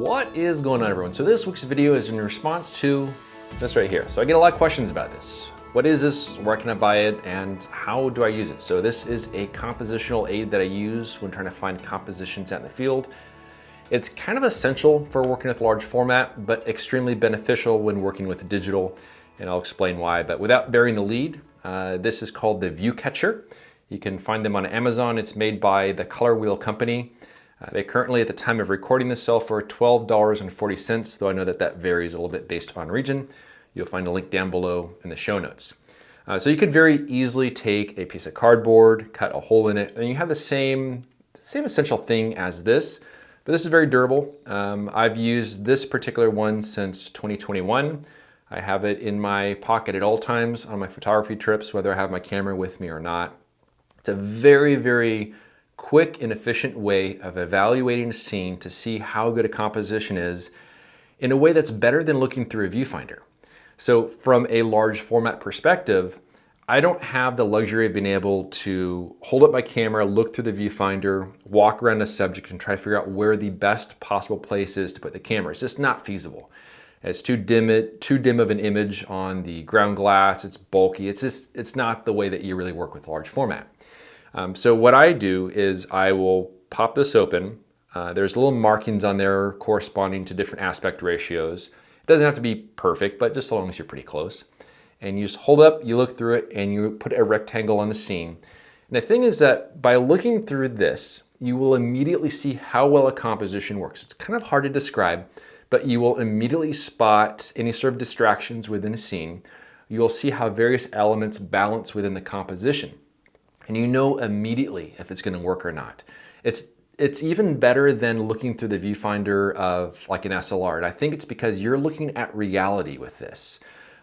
What is going on, everyone? So this week's video is in response to this right here. So I get a lot of questions about this. What is this? Where can I buy it? And how do I use it? So this is a compositional aid that I use when trying to find compositions out in the field. It's kind of essential for working with large format, but extremely beneficial when working with digital, and I'll explain why. But without burying the lead, this is called the View Catcher. You can find them on Amazon. It's made by the Color Wheel Company. They currently, at the time of recording this, sell for $12.40, though I know that that varies a little bit based on region. You'll find a link down below in the show notes. So you could very easily take a piece of cardboard, cut a hole in it, and you have the same essential thing as this, but this is very durable. I've used this particular one since 2021. I have it in my pocket at all times on my photography trips, whether I have my camera with me or not. It's a very, very quick and efficient way of evaluating a scene to see how good a composition is in a way that's better than looking through a viewfinder. So from a large format perspective, I don't have the luxury of being able to hold up my camera, look through the viewfinder, walk around a subject and try to figure out where the best possible place is to put the camera. It's just not feasible. It's too dim of an image on the ground glass. It's bulky. It's not the way that you really work with large format. So what I do is I will pop this open. There's little markings on there corresponding to different aspect ratios. It doesn't have to be perfect, but just as long as you're pretty close. And you just hold up, you look through it, and you put a rectangle on the scene. And the thing is that by looking through this, you will immediately see how well a composition works. It's kind of hard to describe, but you will immediately spot any sort of distractions within a scene. You will see how various elements balance within the composition. And you know immediately if it's going to work or not. It's even better than looking through the viewfinder of like an SLR. And I think it's because you're looking at reality with this.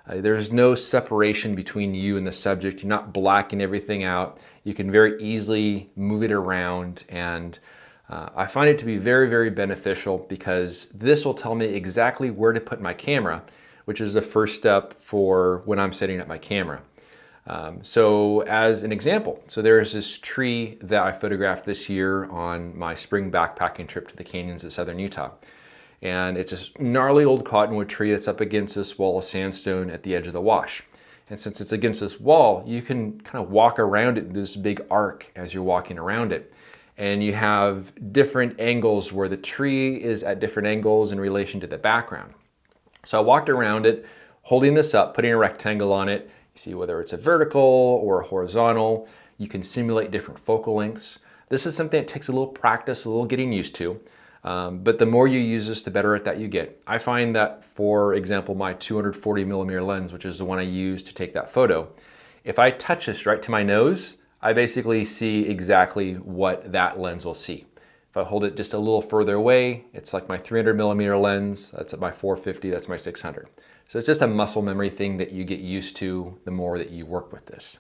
There's no separation between you and the subject. You're not blacking everything out. You can very easily move it around. And I find it to be very, very beneficial because this will tell me exactly where to put my camera, which is the first step for when I'm setting up my camera. So as an example, so there's this tree that I photographed this year on my spring backpacking trip to the canyons of southern Utah. And it's a gnarly old cottonwood tree that's up against this wall of sandstone at the edge of the wash. And since it's against this wall, you can kind of walk around it in this big arc as you're walking around it. And you have different angles where the tree is at different angles in relation to the background. So I walked around it, holding this up, putting a rectangle on it. See whether it's a vertical or a horizontal. You can simulate different focal lengths. This is something that takes a little practice, a little getting used to. But the more you use this, the better at that you get. I find that, for example, my 240mm lens, which is the one I use to take that photo, if I touch this right to my nose, I basically see exactly what that lens will see. If I hold it just a little further away, it's like my 300mm lens, that's at my 450, that's my 600. So it's just a muscle memory thing that you get used to the more that you work with this.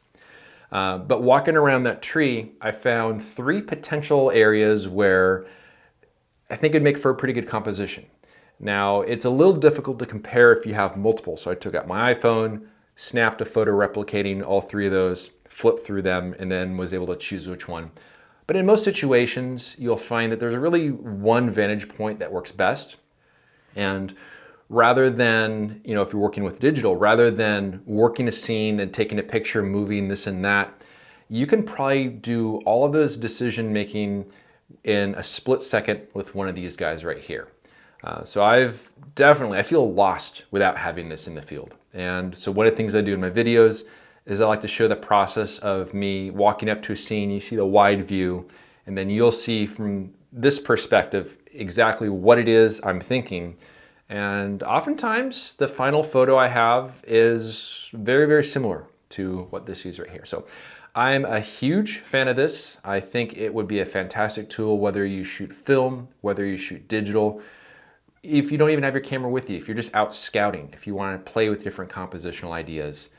But walking around that tree, I found 3 potential areas where I think it'd make for a pretty good composition. Now, it's a little difficult to compare if you have multiple. So I took out my iPhone, snapped a photo replicating all 3 of those, flipped through them, and then was able to choose which one. But in most situations, you'll find that there's really one vantage point that works best. And rather than, if you're working with digital, rather than working a scene and taking a picture, moving this and that, you can probably do all of those decision making in a split second with one of these guys right here. So I feel lost without having this in the field. And so one of the things I do in my videos is I like to show the process of me walking up to a scene. You see the wide view, and then you'll see from this perspective exactly what it is I'm thinking. And oftentimes the final photo I have is very, very similar to what this is right here. So I'm a huge fan of this. I think it would be a fantastic tool, whether you shoot film, whether you shoot digital, if you don't even have your camera with you, if you're just out scouting, if you want to play with different compositional ideas.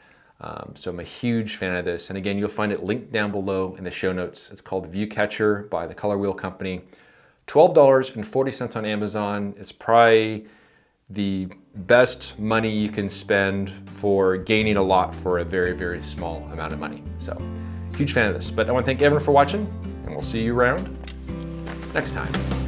So I'm a huge fan of this. And again, you'll find it linked down below in the show notes. It's called the View Catcher by the Color Wheel Company. $12.40 on Amazon. It's probably the best money you can spend for gaining a lot for a very, very small amount of money. So huge fan of this. But I want to thank everyone for watching, and we'll see you around next time.